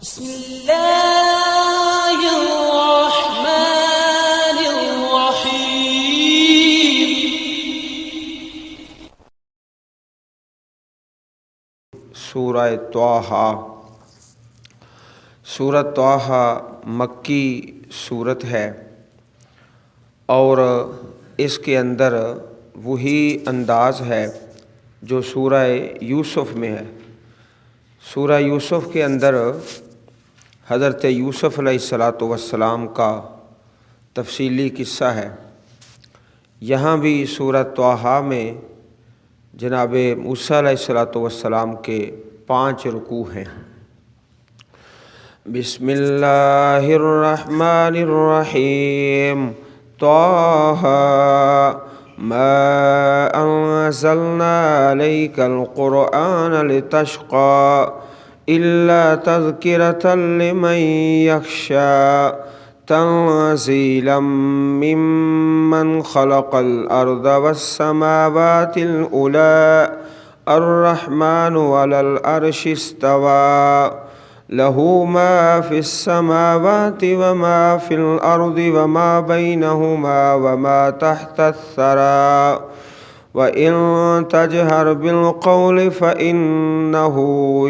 بسم الله الرحمن الرحيم. سورہ طٰہٰ۔ سورہ طٰہٰ مکی سورت ہے اور اس کے اندر وہی انداز ہے جو سورہ یوسف میں ہے۔ سورہ یوسف کے اندر حضرت یوسف علیہ السلام کا تفصیلی قصہ ہے۔ یہاں بھی سورہ طٰہٰ میں جناب موسیٰ علیہ السلام کے 5 رکوع ہیں۔ بسم اللہ الرحمن الرحیم۔ طٰہٰ ما انزلنا علیک القرآن لتشقى الا تذکرة لمن یخشى تنزیلا ممن خلق الارض والسماوات العلی الرحمن علی العرش استوى له ما في السماوات وما في الأرض وما بينهما وما تحت الثرى وإن تجهر بالقول فإنه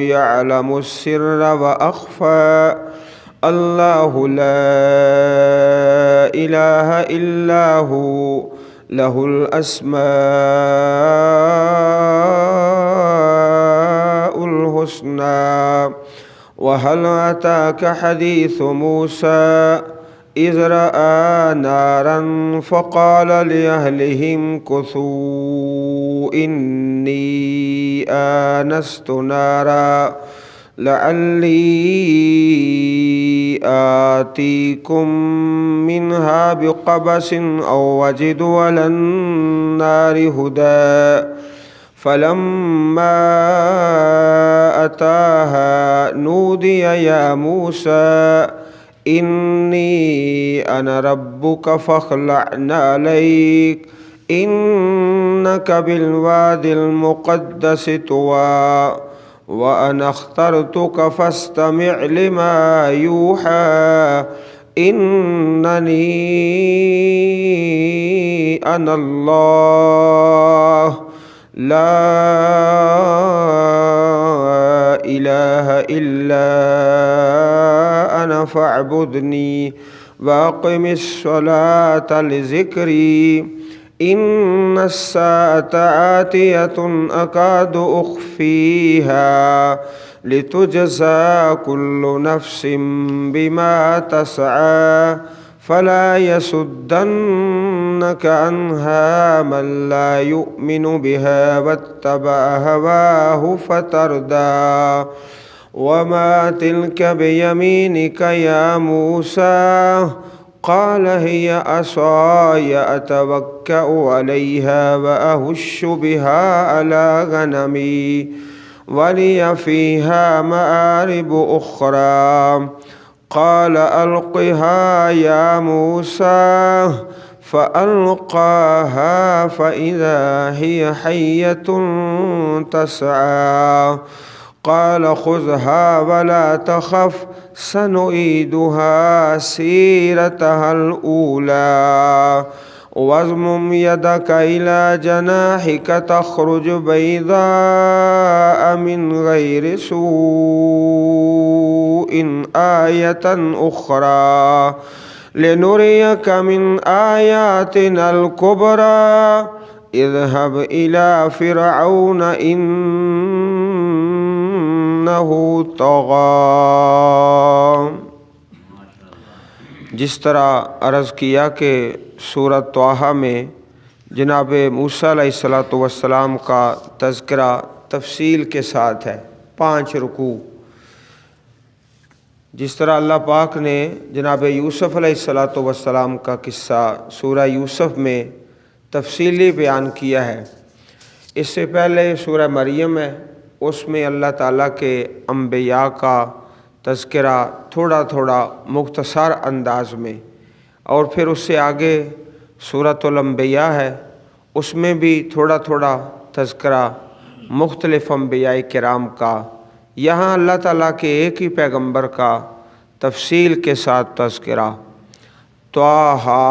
يعلم السر وأخفى الله لا إله إلا هو له الأسماء الحسنى وهل أتاك حديث موسى إذ رأى نارا فقال لأهلهم امكثوا إني آنست نارا لعلي آتيكم منها بقبس أو وجد على النار هدى فلما أتاها نودي يا موسى إني أنا ربك فاخلع عليك إنك بالواد المقدس طوى وأنا اخترتك فاستمع لما يوحى إنني أنا الله لا إله إلا أنا فاعبدني وأقم الصلاة لذكري إن الساعة آتية أكاد أخفيها لتجزى كل نفس بما تسعى فلا يصدنك عنها من لا يؤمن بها واتبع هواه فتردى وما تلك بيمينك يا موسى قال هي عصاي أتوكأ عليها وأهش بها على غنمي ولي فيها مآرب أخرى قال ألقها يا موسى فألقاها فإذا هي حية تسعى قال خذها ولا تخف سنعيدها سيرتها الأولى واضمم يدك إلى جناحك تخرج بيضاء من غير سوء آية أخرى لنريك من آياتنا الكبرى اذهب إلى فرعون إنه طغى۔ جس طرح عرض کیا کہ سورہ طٰہٰ میں جناب موسیٰ علیہ السلام کا تذکرہ تفصیل کے ساتھ ہے، 5 رکوع۔ جس طرح اللہ پاک نے جناب یوسف علیہ السلام کا قصہ سورہ یوسف میں تفصیلی بیان کیا ہے، اس سے پہلے سورہ مریم ہے، اس میں اللہ تعالیٰ کے انبیاء کا تذکرہ تھوڑا تھوڑا مختصر انداز میں، اور پھر اس سے آگے سورۃ الانبیاء ہے، اس میں بھی تھوڑا تھوڑا تذکرہ مختلف انبیاء کرام کا यहाँ अल्लाह ताला के एक ही पैगंबर का तफसील के साथ तज़किरा। त्वाहा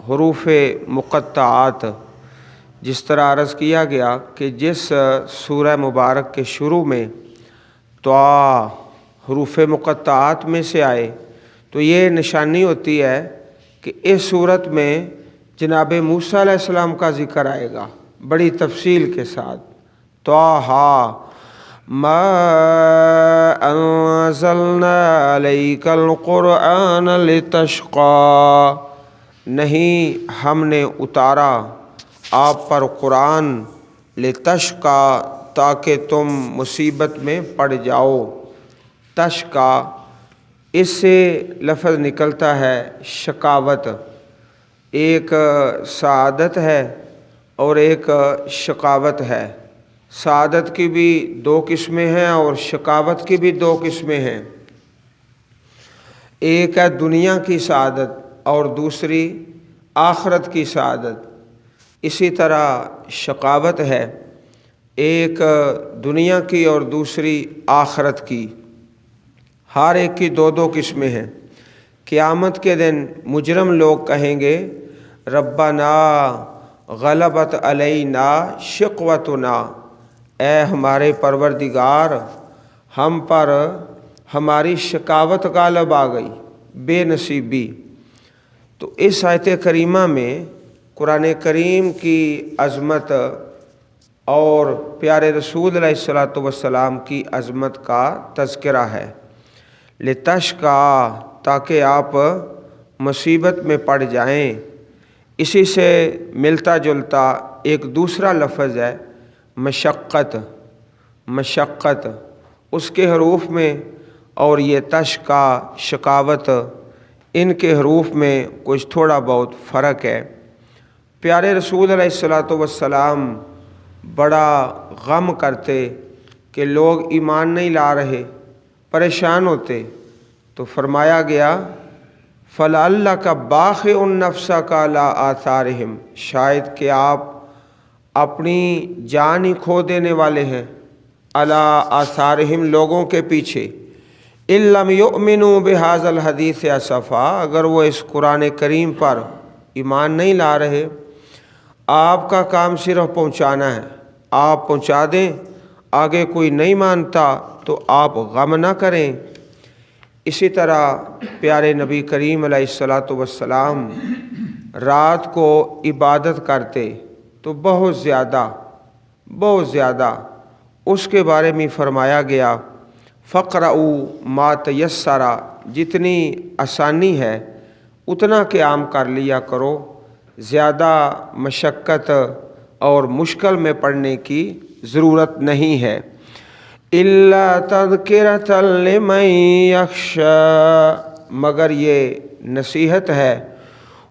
हरूफ मुक़त्तआत, जिस तरह अर्ज़ किया गया कि जिस सूरह मुबारक के शुरू में त्वा हरूफ मुक़त्तआत में से आए तो ये निशानी होती है कि इस सूरत में जनाब मूसा अलैहिस्सलाम का ज़िक्र आएगा बड़ी तफसील के साथ। त्वाहा मा अंज़लना अलैकल क़ुरआन लितश्क़ा, नहीं हमने उतारा आप पर कुरान, लितश्क़ा ताकि तुम मुसीबत में पड़ जाओ। तश्क़ा इससे लफ्ज़ निकलता है शकावत, एक सआदत है और एक शकावत है। सआदत की भी दो किस्में हैं और शकावत की भी दो किस्में हैं। एक है दुनिया की सआदत और दूसरी आखरत की सआदत। इसी तरह शकावत है, एक दुनिया की और दूसरी आखरत की। हर एक की दो दो किस्में हैं। क़यामत के दिन मुजरम लोग कहेंगे रब्बना गलबत अलैना शिक़वतुना, ए हमारे परवरदिगार हम पर हमारी शिकावत गालब आ गई, बेनसीबी। तो इस आयत करीमा में कुरान करीम की अज़मत और प्यारे रसूल अलैहिस्सलातु वस्सलाम की अज़मत का तज़किरा है। लितश्क़ा ताकि आप मुसीबत में पड़ जाएं। इसी से मिलता जुलता एक दूसरा लफ्ज़ है मशक्क़त। मशक्क़त उसके हरूफ में और ये तश्क़ा शकावत इनके हरूफ में कुछ थोड़ा बहुत फ़र्क है। प्यारे रसूल अलैहिस्सलातु वस्सलाम बड़ा गम करते कि लोग ईमान नहीं ला रहे, परेशान होते, तो फरमाया गया फ़लअल्लका बाख़िउन नफ़्सका अला आसारिहिम, शायद कि आप अपनी जान ही खो देने वाले हैं अला आसारिहिम, लोगों के पीछे। इल्लम युमिनु बिहाज़ल हदीस असफ़ा, अगर वो इस कुरान करीम पर ईमान नहीं ला रहे, आपका काम सिर्फ पहुँचाना है, आप पहुँचा दें, आगे कोई नहीं मानता तो आप गम ना करें। इसी तरह प्यारे नबी करीम अलैहिस्सलातु वस्सलाम रात को इबादत करते तो बहुत ज़्यादा उसके बारे में फरमाया गया फ़क़रऊ मा तयस्सरा, जितनी आसानी है उतना क़याम कर लिया करो, ज़्यादा मशक्क़त और मुश्किल में पड़ने की ज़रूरत नहीं है। इल्ला तज़किरतल लिमन यख्शा, मगर ये नसीहत है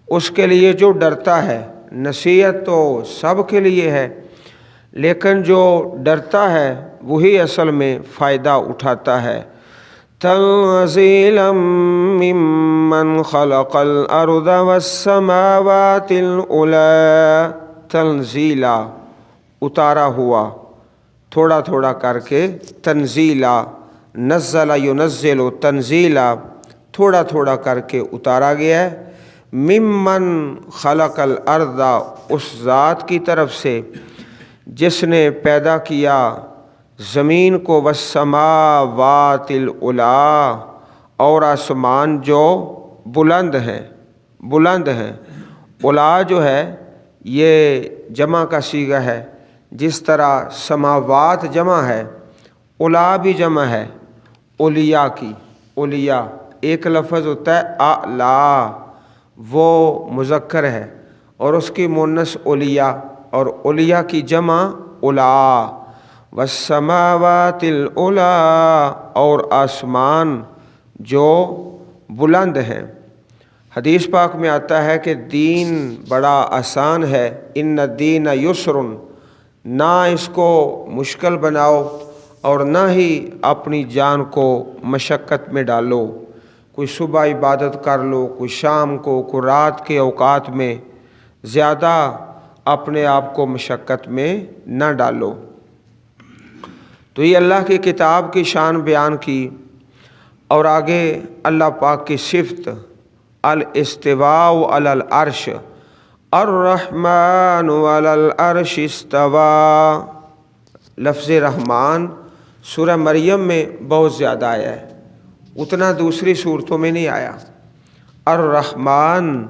उसके लिए जो डरता है। नसीहत तो सब के लिए है, लेकिन जो डरता है वही असल में फ़ायदा उठाता है। तंज़ीलम मिम्मन खलक़ल अर्ज़ वस्समावातिल उला, तंज़ीला उतारा हुआ, थोड़ा थोड़ा करके तंज़ीला, नज़्ज़ला युनज़्ज़िलु तंज़ीला, थोड़ा थोड़ा करके उतारा गया है। मिम्मन खलक़ल अर्ज़ा, उस ज़ात की तरफ से जिसने पैदा किया ज़मीन को, वस्समावातिल उला, और आसमान जो बुलंद हैं। उला जो है ये जमा का सीगा है, जिस तरह समावात जमा है उला भी जमा है उलिया की। उलिया एक लफ्ज़ होता है आला, वो मुज़क्कर है और उसकी मुन्नस उलिया, और उलिया की जमा उला। वस्समावातिल उला, और आसमान जो बुलंद हैं। हदीस पाक में आता है कि दीन बड़ा आसान है, इन्न दीन युस्रुन, ना इसको मुश्किल बनाओ और ना ही अपनी जान को मशक्क़त में डालो। कोई सुबह इबादत कर लो, कोई शाम को, कोई रात के औकात में, ज़्यादा अपने आप को मशक्क़त में न डालो। तो تو یہ اللہ کی کتاب کی شان بیان کی، اور آگے اللہ پاک کی صفت الاستواء علی العرش، الرحمن علی العرش استوى۔ لفظ رحمان سورہ مریم میں بہت زیادہ آیا ہے، اتنا دوسری صورتوں میں نہیں آیا۔ الرحمن،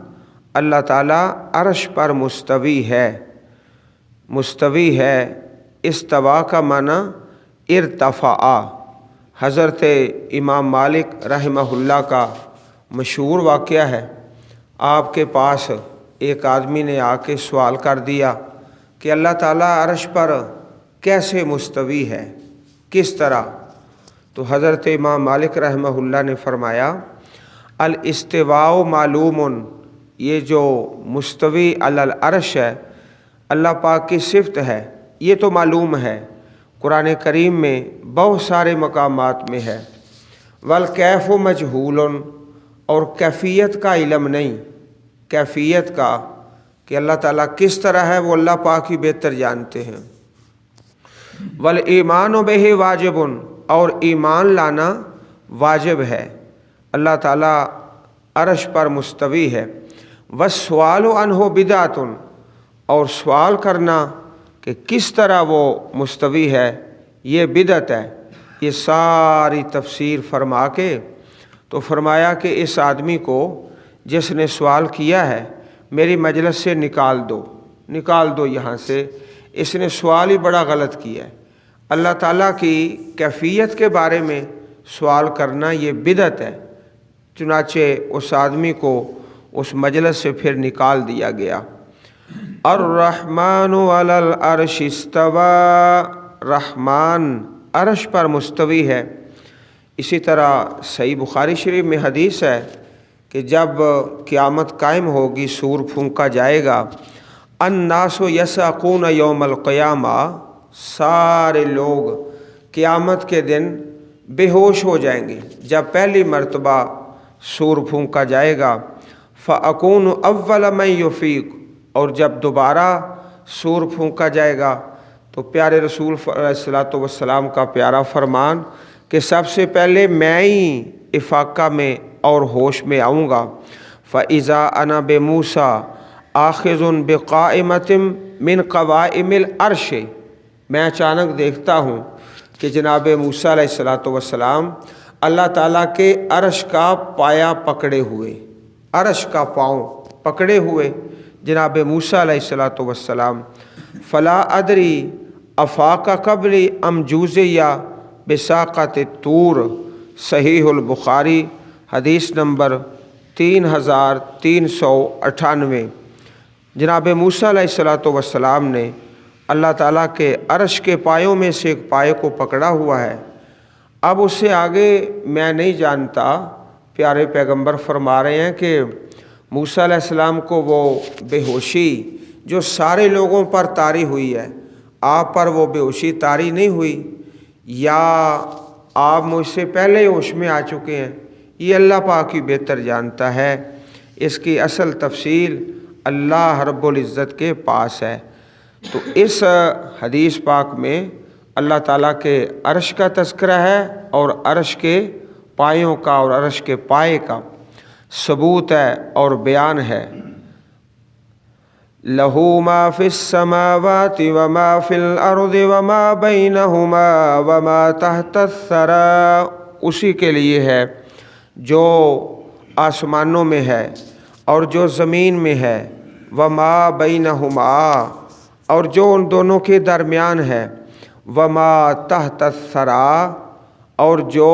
اللہ تعالیٰ عرش پر مستوی ہے، مستوی ہے۔ استوا کا معنی ارتفع۔ حضرت امام مالک رحمہ اللہ کا مشہور واقعہ ہے، آپ کے پاس ایک آدمی نے آ کے سوال کر دیا کہ اللہ تعالیٰ عرش پر کیسے مستوی ہے، کس طرح؟ تو حضرت امام مالک رحمہ اللہ نے فرمایا الاستواء معلوم، یہ جو مستوی علی العرش ہے اللہ پاک کی صفت ہے، یہ تو معلوم ہے، قرآن کریم میں بہت سارے مقامات میں ہے۔ والکیف مجہول، اور کیفیت کا علم نہیں، کیفیت کا کہ اللہ تعالیٰ کس طرح ہے وہ اللہ پاک ہی بہتر جانتے ہیں۔ والایمان بہ واجب، اور ایمان لانا واجب ہے، اللہ تعالیٰ عرش پر مستوی ہے۔ والسؤال عنہ بدعۃ، اور سوال کرنا کہ کس طرح وہ مستوی ہے یہ بدعت ہے۔ یہ ساری تفسیر فرما کے تو فرمایا کہ اس آدمی کو جس نے سوال کیا ہے میری مجلس سے نکال دو یہاں سے، اس نے سوال ہی بڑا غلط کیا ہے۔ اللہ تعالیٰ کی کیفیت کے بارے میں سوال کرنا یہ بدعت ہے۔ چنانچہ اس آدمی کو اس مجلس سے پھر نکال دیا گیا۔ الرحمن علی العرش استوى، رحمان عرش پر مستوی ہے۔ اسی طرح صحیح بخاری شریف میں حدیث ہے کہ جب قیامت قائم ہوگی، سور پھونکا جائے گا، الناس یسعقون یوم القیامہ، سارے لوگ قیامت کے دن بے ہوش ہو جائیں گے جب پہلی مرتبہ سور پھونکا جائے گا۔ فاکون اول من یفیق، اور جب دوبارہ سور پھونکا جائے گا تو پیارے رسول علیہ الصلوۃ والسلام کا پیارا فرمان کہ سب سے پہلے میں ہی افاقہ میں اور ہوش میں آؤں گا۔ فاذا انا بموسیٰ آخذ بقائمۃ من قوائم العرش، میں اچانک دیکھتا ہوں کہ جناب موسیٰ علیہ الصلوۃ والسلام اللہ تعالیٰ کے عرش کا پایا پکڑے ہوئے، عرش کا پاؤں پکڑے ہوئے جناب موسیٰ علیہ الصلوۃ والسلام۔ فلا ادری افاق قبلی ام جوزیہ بساقۃ الطور، صحیح البخاری حدیث نمبر 3398۔ جناب موسیٰ علیہ الصلوۃ والسلام نے اللہ تعالیٰ کے عرش کے پایوں میں سے ایک پائے کو پکڑا ہوا ہے، اب اس سے آگے میں نہیں جانتا۔ پیارے پیغمبر فرما رہے ہیں کہ موسیٰ علیہ السلام کو وہ بے ہوشی جو سارے لوگوں پر طاری ہوئی ہے، آپ پر وہ بے ہوشی طاری نہیں ہوئی، یا آپ مجھ سے پہلے ہوش میں آ چکے ہیں، یہ اللہ پاک ہی بہتر جانتا ہے۔ اس کی اصل تفصیل اللہ رب العزت کے پاس ہے۔ تو اس حدیث پاک میں اللہ تعالیٰ کے عرش کا تذکرہ ہے اور عرش کے پایوں کا اور عرش کے پائے کا ثبوت ہے اور بیان ہے۔ لَهُ مَا فِي السَّمَاوَاتِ وَمَا فِي الْأَرْضِ وَمَا بَيْنَهُمَا وَمَا تَحْتَ الثَّرَىٰ، اسی کے لیے ہے جو آسمانوں میں ہے اور جو زمین میں ہے، وَمَا بَيْنَهُمَا، اور جو ان دونوں کے درمیان ہے، وَمَا تَحْتَ الثَّرَىٰ، اور جو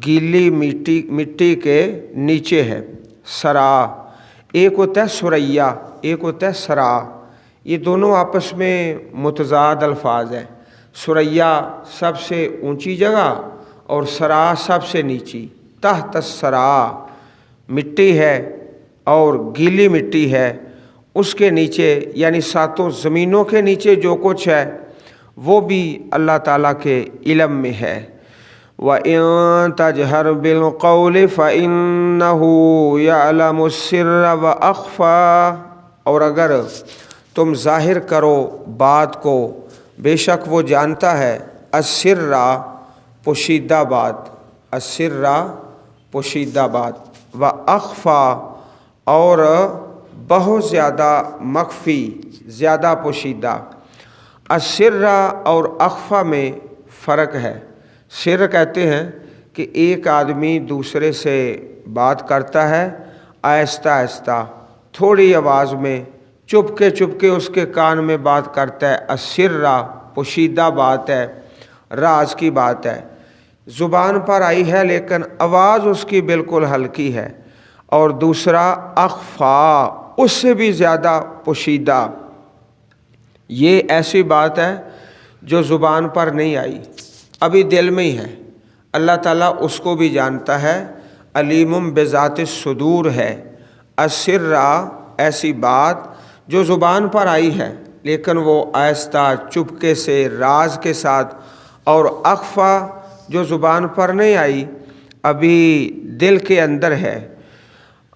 گیلی مٹی کے نیچے ہے۔ سرا ایک ہوتا ہے سریا، ایک ہوتا ہے سرا، یہ دونوں آپس میں متضاد الفاظ ہیں۔ سریا سب سے اونچی جگہ اور سرا سب سے نیچی۔ تحت السرا مٹی ہے اور گیلی مٹی ہے، اس کے نیچے یعنی ساتوں زمینوں کے نیچے جو کچھ ہے وہ بھی اللہ تعالیٰ کے علم میں ہے۔ وَإِن تَجْهَرْ بِالْقَوْلِ فَإِنَّهُ يَعْلَمُ السِّرَّ وَأَخْفَى، اور اگر تم ظاہر کرو بات کو، بے شک وہ جانتا ہے السرّا پوشیدہ بات، السرّا پوشیدہ بات، و اخفا اور بہت زیادہ مخفی، زیادہ پوشیدہ۔ السرّا اور اخفا میں فرق ہے۔ سر کہتے ہیں کہ ایک آدمی دوسرے سے بات کرتا ہے آہستہ آہستہ، تھوڑی آواز میں، چپ کے اس کے کان میں بات کرتا ہے۔ السرّا پوشیدہ بات ہے، راز کی بات ہے، زبان پر آئی ہے لیکن آواز اس کی بالکل ہلکی ہے۔ اور دوسرا اخفا، اس سے بھی زیادہ پوشیدہ، یہ ایسی بات ہے جو زبان پر نہیں آئی، ابھی دل میں ہی ہے۔ اللہ تعالیٰ اس کو بھی جانتا ہے، علیم بذات الصدور ہے۔ السرّا ایسی بات جو زبان پر آئی ہے لیکن وہ آہستہ، چپکے سے، راز کے ساتھ، اور اخفا جو زبان پر نہیں آئی، ابھی دل کے اندر ہے۔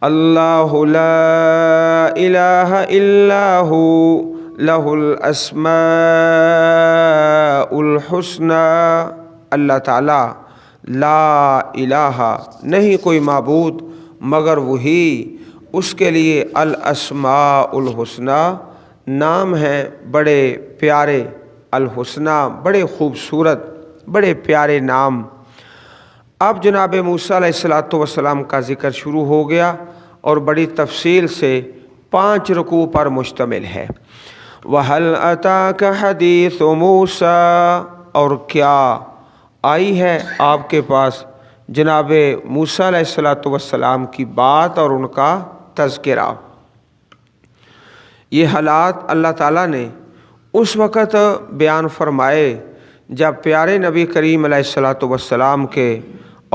اللہ لا الہ الا ہو لہ الاسماء الحسنی، اللہ تعالیٰ لا الہ، نہیں کوئی معبود مگر وہی، اس کے لیے الاسماء الحسنی نام ہیں بڑے پیارے، الحسنی بڑے خوبصورت، بڑے پیارے نام۔ اب جناب موسیٰ علیہ السلام کا ذکر شروع ہو گیا اور بڑی تفصیل سے 5 رکوع پر مشتمل ہے۔ وَهَلْ أَتَاكَ حَدِيثُ مُوسَىٰ، اور کیا آئی ہے آپ کے پاس جناب موسیٰ علیہ السلام کی بات اور ان کا تذکرہ۔ یہ حالات اللہ تعالیٰ نے اس وقت بیان فرمائے جب پیارے نبی کریم علیہ السلام کے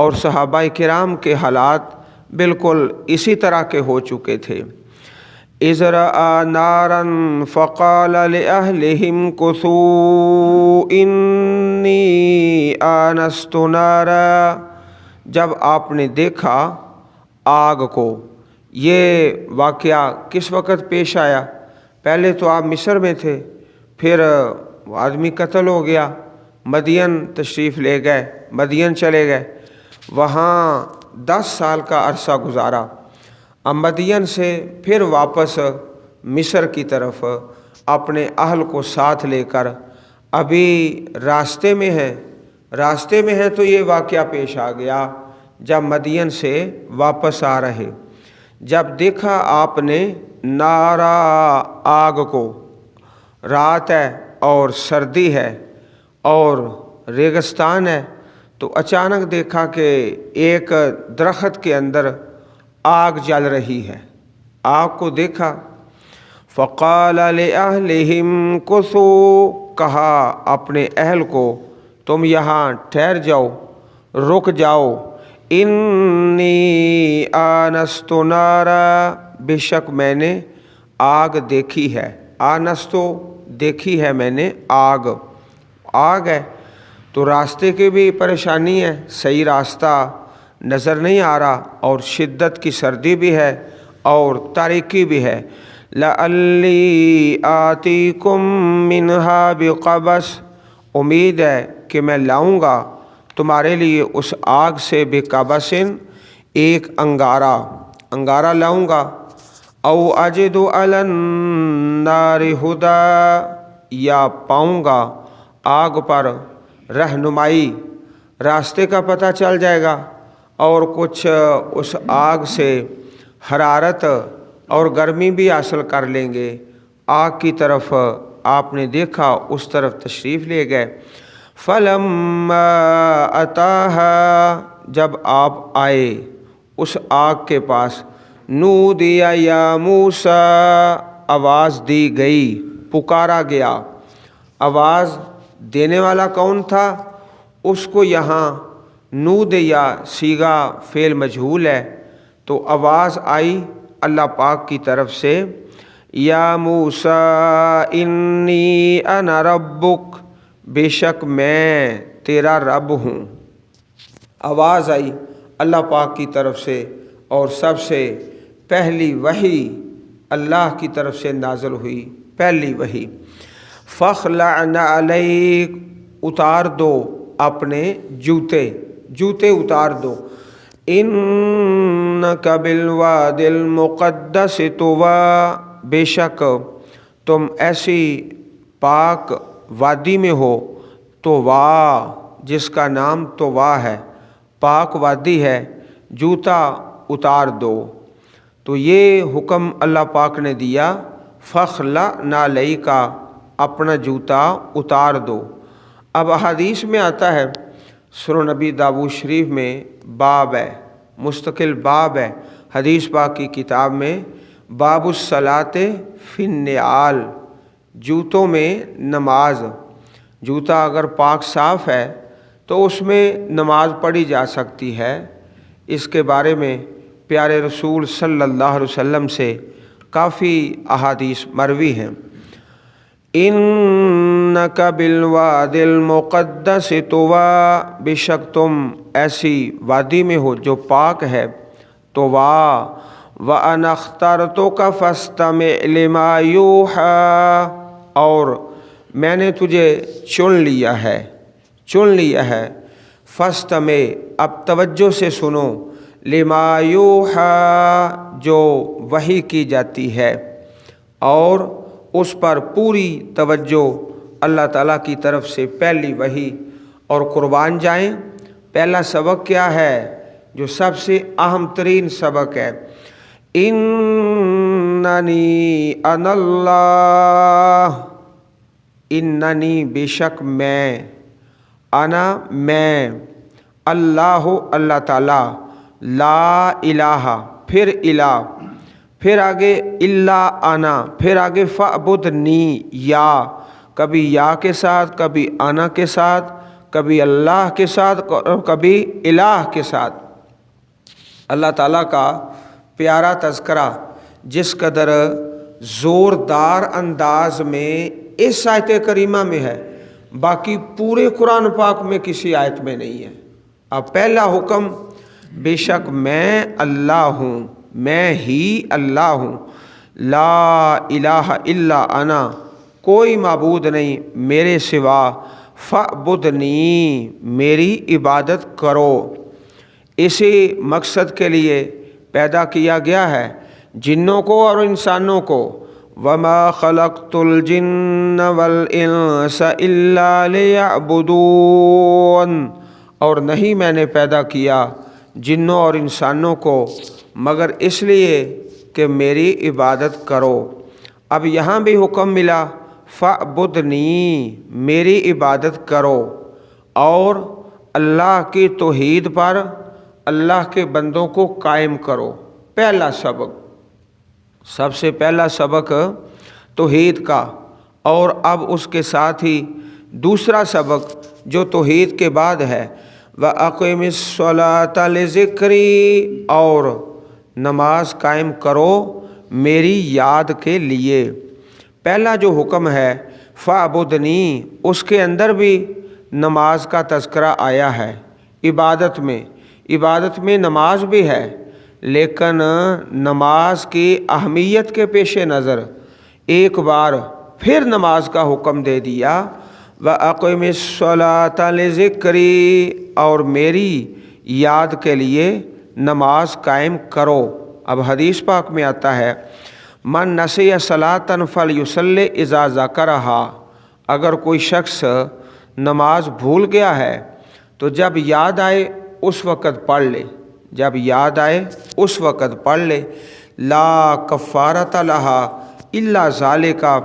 اور صحابہ کرام کے حالات بالکل اسی طرح کے ہو چکے تھے۔ اذ رأى نارا فقال لأهلهم كثوا انی آنست نارا، جب آپ نے دیکھا آگ کو۔ یہ واقعہ کس وقت پیش آیا؟ پہلے تو آپ مصر میں تھے، پھر وہ آدمی قتل ہو گیا، مدین تشریف لے گئے، مدین چلے گئے، وہاں 10 سال کا عرصہ گزارا۔ اب مدین سے پھر واپس مصر کی طرف اپنے اہل کو ساتھ لے کر ابھی راستے میں ہیں تو یہ واقعہ پیش آ گیا جب مدین سے واپس آ رہے۔ جب دیکھا آپ نے نارا، آگ کو، رات ہے اور سردی ہے اور ریگستان ہے، تو اچانک دیکھا کہ ایک درخت کے اندر آگ جل رہی ہے۔ آگ کو دیکھا، فقال لأہلہم کثوا، کہا اپنے اہل کو تم یہاں ٹھہر جاؤ، رک جاؤ، انی آنست نارا، بے شک میں نے آگ دیکھی ہے، آنستو دیکھی ہے میں نے آگ ہے، تو راستے کی بھی پریشانی ہے، صحیح راستہ نظر نہیں آ رہا، اور شدت کی سردی بھی ہے اور تاریکی بھی ہے۔ لعلی آتیکم منہا بقبس، امید ہے کہ میں لاؤں گا تمہارے لیے اس آگ سے بقبسن، ایک انگارہ لاؤں گا، او اجد علی النار ہدی، یا پاؤں گا آگ پر رہنمائی، راستے کا پتہ چل جائے گا، اور کچھ اس آگ سے حرارت اور گرمی بھی حاصل کر لیں گے۔ آگ کی طرف آپ نے دیکھا، اس طرف تشریف لے گئے۔ فلما اتاها، جب آپ آئے اس آگ کے پاس، نودی یا موسیٰ، آواز دی گئی، پکارا گیا۔ آواز دینے والا کون تھا؟ اس کو یہاں نود یا صیغہ فعل مجہول ہے، تو آواز آئی اللہ پاک کی طرف سے، یا موسیٰ انی انا ربک، بے شک میں تیرا رب ہوں۔ آواز آئی اللہ پاک کی طرف سے، اور سب سے پہلی وحی اللہ کی طرف سے نازل ہوئی، پہلی وحی۔ فاخلع نعلیک، उतार दो अपने जूते, जूते उतार दो। इन्नका बिलवादिल मुक़द्दस तुवा, बेशक तुम ऐसी पाक वादी में हो, तुवा जिसका नाम तुवा है, पाक वादी है, जूता उतार दो। तो ये हुक्म अल्लाह पाक ने दिया, फ़ख़्ला नालई का, अपना जूता उतार दो। अब हदीस में आता है, सुनन नबी दाऊद शरीफ में बाब है, मुस्तकिल बाब है हदीस पाक की किताब में, बाबुस्सलाते फिन्निआल, जूतों में नमाज। जूता अगर पाक साफ़ है तो उसमें नमाज पढ़ी जा सकती है। इसके बारे में प्यारे रसूल सल्लल्लाहु अलैहि वसल्लम से काफ़ी अहादीस मरवी हैं। इन्नका बिलवादिल मुक़द्दस तुवा, बेशक तुम ऐसी वादी में हो जो पाक है, तुवा। व अना अख्तरतुका फस्तमि लिमा यूहा, और मैंने तुझे चुन लिया है, चुन लिया है। फस्तमे, अब तवज्जो से सुनो, लिमा यूहा, जो वही की जाती है, और उस पर पूरी तवज्जो अल्लाह ताला की तरफ से पहली वही, और कुर्बान जाएं। पहला सबक क्या है जो सबसे अहम तरीन सबक है, इन्ननी अनल्लाह, इन्ननी बेशक मैं, अना मैं, अल्लाह अल्लाह ताला, ला इलाहा, फिर इला, फिर आगे इल्ला आना, फिर आगे फ़अबुदनी, या, कभी या के साथ, कभी आना के साथ, कभी अल्लाह के साथ, कभी इलाह के साथ। अल्लाह ताला का प्यारा तज़किरा जिस कदर ज़ोरदार अंदाज में इस आयत करीमा में है, बाकी पूरे कुरान पाक में किसी आयत में नहीं है। अब पहला हुक्म, बेशक मैं अल्लाह हूँ, मैं ही अल्लाह हूँ, ला इलाहा इल्ला अना, कोई माबूद नहीं मेरे सिवा, फ़अबुदनी, मेरी इबादत करो। इसी मकसद के लिए पैदा किया गया है जिन्नों को और इंसानों को। वमा खलक़तुल जिन्न वल इंस इल्ला लियअबुदून, और नहीं मैंने पैदा किया जिन्नों और इंसानों को मगर इसलिए कि मेरी इबादत करो। अब यहाँ भी हुक्म मिला, फ़अबुदनी, मेरी इबादत करो, और अल्लाह की तौहीद पर अल्लाह के बंदों को कायम करो। पहला सबक, सबसे पहला सबक तौहीद का, और अब उसके साथ ही दूसरा सबक जो तौहीद के बाद है, व अक़िमिस्सलाता लिज़िक्री, और नमाज कायम करो मेरी याद के लिए। पहला जो हुक्म है फ़अबुदनी, उसके अंदर भी नमाज का तज़किरा आया है। इबादत में नमाज भी है, लेकिन नमाज की अहमियत के पेश नज़र एक बार फिर नमाज का हुक्म दे दिया, व अक़िमिस्सलाता लिज़िक्री, और मेरी याद के लिए नमाज कायम करो। अब हदीस पाक में आता है, मन नसिया सलातन फ़लयुसल्लि इज़ा ज़करहा, अगर कोई शख्स नमाज भूल गया है तो जब याद आए उस वक़्त पढ़ ले, जब याद आए उस वक़्त पढ़ ले। ला कफ़ारत लहा इल्ला ज़ालिका,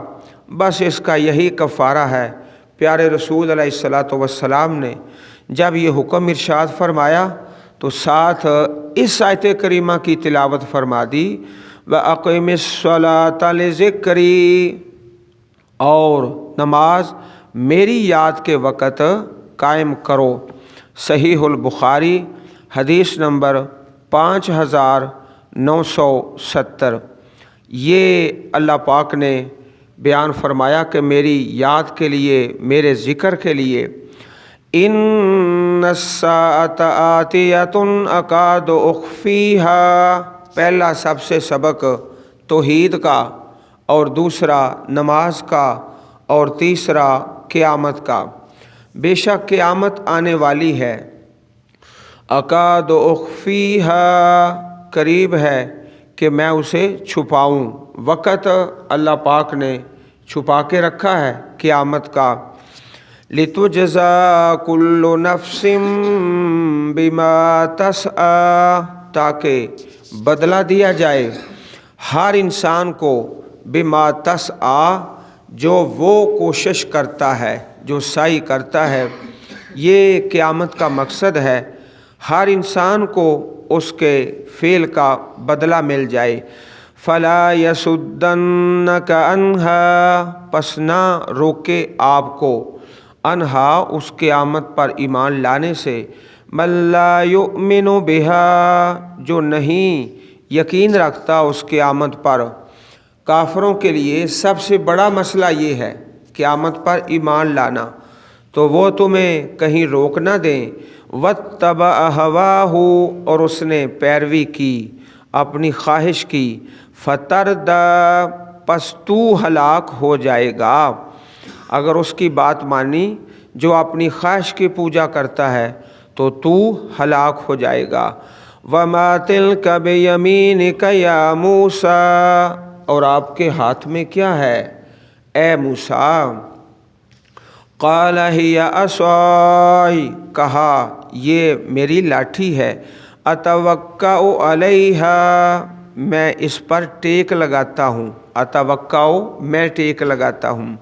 बस इसका यही कफ़ारा है। प्यारे रसूल अलैहिस्सलातु वस्सलाम ने जब ये हुक्म इरशाद फरमाया तो साथ इस आयत करीमा की तिलावत फरमा दी, व अक़िमिस्सलाता लिज़िक्री, और नमाज मेरी याद के वक़्त कायम करो। सहीहुल बुखारी हदीस नंबर 5970। ये अल्लाह पाक ने बयान फरमाया कि मेरी याद के लिए, मेरे ज़िक्र के लिए, इन्नस्साअत आतियतुन अकादु उख़फ़ीहा, पहला सबसे सबक तौहीद का, और दूसरा नमाज का, और तीसरा क़यामत का। बेशक क़यामत आने वाली है। अकाद उख्फीहा, करीब है कि मैं उसे छुपाऊँ। वक़्त अल्लाह पाक ने छुपा के रखा है क़यामत का। लितुजज़ा कुल्लु नफ्सिम बिमा तसआ, ताकि बदला दिया जाए हर इंसान को बिमा तसआ, जो वो कोशिश करता है, जो साई करता है। ये क़यामत का मकसद है, हर इंसान को उसके फ़ेल का बदला मिल जाए। फ़ला यसुद्दन्नक अन्हा, पस ना रोके आपको, अन्हा उस क़यामत पर ईमान लाने से, मल्ला युमिनु बिहा, जो नहीं यकीन रखता उस क़यामत पर। काफ़रों के लिए सबसे बड़ा मसला ये है क़यामत पर ईमान लाना, तो वो तुम्हें कहीं रोक ना दें। वत्तबअ हवाहु, और उसने पैरवी की अपनी ख्वाहिश की। फतरदा, पस तू हलाक हो जाएगा। अगर उसकी बात मानी, जो अपनी ख्वाहिश की पूजा करता है, तो तू हलाक हो जाएगा। वमा तिल्का बियमीनिका या मूसा, और आपके हाथ में क्या है ए मूसा। क़ाल हिया असाई, कहा ये मेरी लाठी है। अतवक्काउ अलैहा, मैं इस पर टेक लगाता हूँ। अतवक्काउ, मैं टेक लगाता हूँ।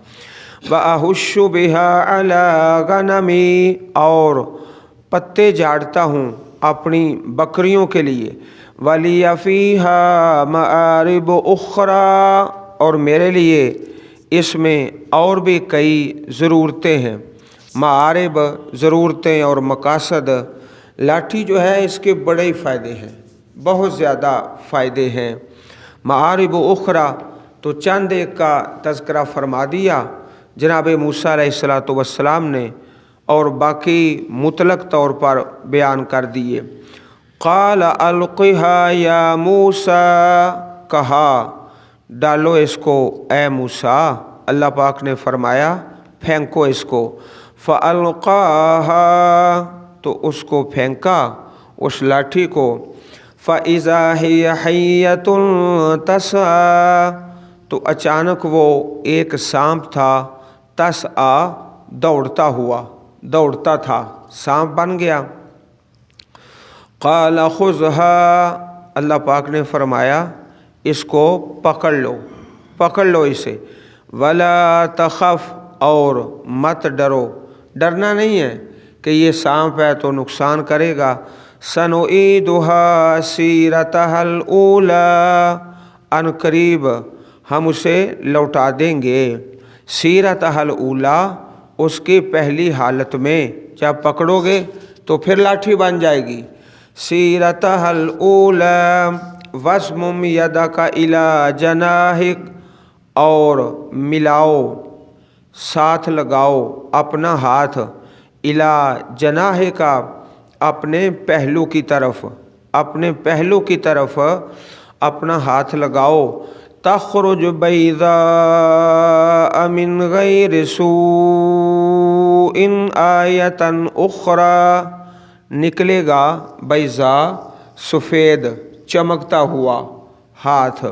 व अहुश्शु बिहा अला गनमी, और पत्ते झाड़ता हूँ अपनी बकरियों के लिए। वलिया फ़ीहा मआरिब उख़रा, और मेरे लिए इसमें और भी कई ज़रूरतें हैं। मारिब, ज़रूरतें और मकासद। लाठी जो है इसके बड़े ही फ़ायदे हैं, बहुत ज़्यादा फ़ायदे हैं। मारिब उख़रा, तो चंद एक का तज़किरा फरमा दिया जनाब मूसा अलैहिस्सलातु वस्सलाम ने, और बाकी मुतलक तौर पर बयान कर दिए। क़ाल अलक़िहा या मूसा, कहा डालो इसको ए मूसा। अल्लाह पाक ने फरमाया फेंको इसको। फ़अल्क़ाहा, तो उसको फेंका उस लाठी को। फ़इज़ा हिय हय्यतुन तसआ, तो अचानक वो एक सांप था। तसआ, दौड़ता हुआ, दौड़ता था, सांप बन गया। क़ाल ख़ुज़हा, अल्लाह पाक ने फरमाया इसको पकड़ लो, पकड़ लो इसे। वला तख़फ़, और मत डरो, डरना नहीं है कि ये सांप है तो नुकसान करेगा। सनुईदुहा सीरतहल ऊला, अनकरीब हम उसे लौटा देंगे। सीरतहल ऊला, उसकी पहली हालत में, जब पकड़ोगे तो फिर लाठी बन जाएगी। सीरतहल ऊला वस्मुम यदका इला जनाहिक, और मिलाओ, साथ लगाओ अपना हाथ। इला जनाहे का, अपने पहलू की तरफ, अपने पहलू की तरफ अपना हाथ लगाओ। तख़रुज बैज़ा मिन गैरि सूइन आयतन उख़रा, निकलेगा बैज़ा, सफ़ेद चमकता हुआ हाथ।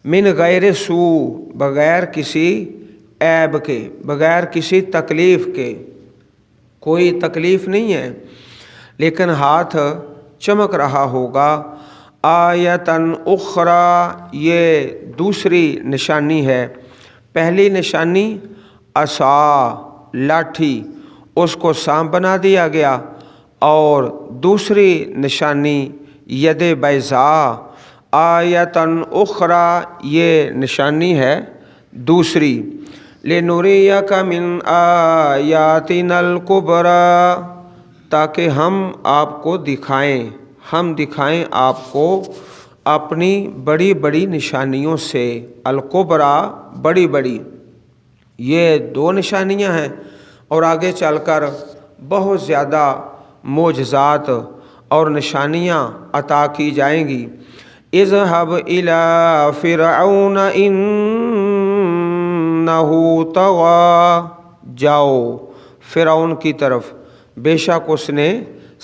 मिन गैर सू, बग़ैर किसी ऐब के, बग़ैर किसी तकलीफ़ के, कोई तकलीफ़ नहीं है लेकिन हाथ चमक रहा होगा। आयतन उख़रा, ये दूसरी निशानी है। पहली निशानी असा, लाठी, उसको सांप बना दिया गया, और दूसरी निशानी यद बैज़ा। आयतन उख़रा, ये निशानी है दूसरी। लिनुरियक मिन आयातिनल कुबरा, ताकि हम आपको दिखाएं, हम दिखाएं आपको अपनी बड़ी बड़ी निशानियों से। अल-कुबरा, बड़ी बड़ी, ये दो निशानियां हैं, और आगे चलकर बहुत ज़्यादा मोजज़ात और निशानियां अता की जाएंगी। इज़हब इला फ़िरऔन इन्नहु तग़ा, जाओ فرعون کی طرف، بے شک اس نے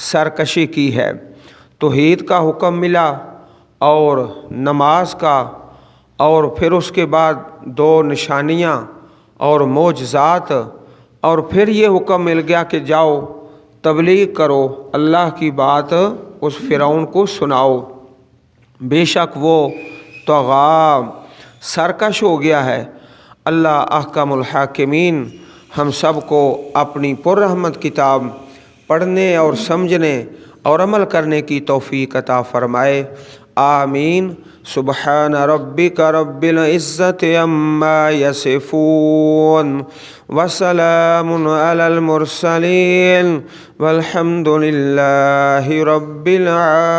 سرکشی کی ہے۔ توحید کا حکم ملا اور نماز کا، اور پھر اس کے بعد 2 نشانیاں اور معجزات، اور پھر یہ حکم مل گیا کہ جاؤ تبلیغ کرو، اللہ کی بات اس فرعون کو سناؤ۔ بے شک وہ طغی، سرکش ہو گیا ہے۔ اللہ احکم الحاکمین ہم سب کو اپنی پررحمت کتاب پڑھنے اور سمجھنے اور عمل کرنے کی توفیق عطا فرمائے، آمین۔ سبحان ربک رب العزت عما یصفون وسلام علی المرسلین والحمد للہ رب العالمین۔